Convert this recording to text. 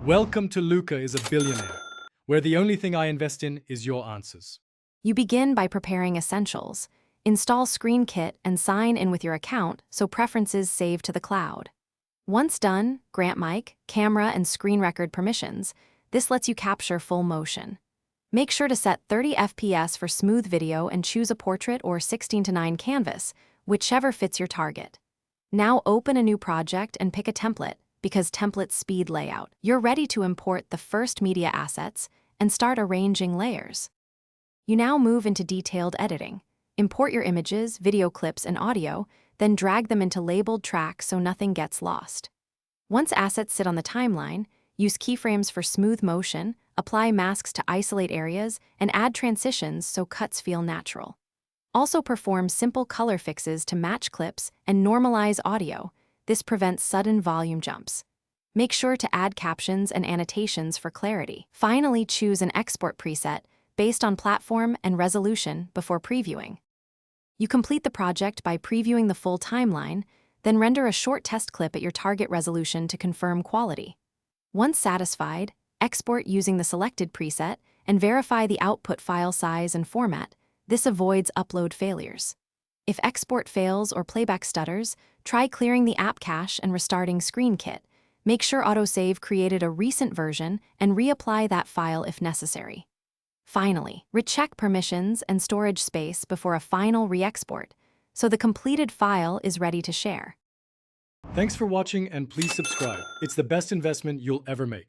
Welcome to Luca is a Billionaire, where the only thing I invest in is your answers. You begin by preparing essentials. Install Screenkit and sign in with your account so preferences save to the cloud. Once done, grant mic, camera, and screen record permissions. This lets you capture full motion. Make sure to set 30 FPS for smooth video and choose a portrait or 16:9 canvas, whichever fits your target. Now open a new project and pick a template, because templates speed layout. You're ready to import the first media assets and start arranging layers. You now move into detailed editing. Import your images, video clips, and audio, then drag them into labeled tracks so nothing gets lost. Once assets sit on the timeline, use keyframes for smooth motion, apply masks to isolate areas, and add transitions so cuts feel natural. Also perform simple color fixes to match clips and normalize audio. This prevents sudden volume jumps. Make sure to add captions and annotations for clarity. Finally, choose an export preset based on platform and resolution before previewing. You complete the project by previewing the full timeline, then render a short test clip at your target resolution to confirm quality. Once satisfied, export using the selected preset and verify the output file size and format. This avoids upload failures. If export fails or playback stutters, try clearing the app cache and restarting Screenkit. Make sure autosave created a recent version and reapply that file if necessary. Finally, recheck permissions and storage space before a final re-export, so the completed file is ready to share. Thanks for watching and please subscribe. It's the best investment you'll ever make.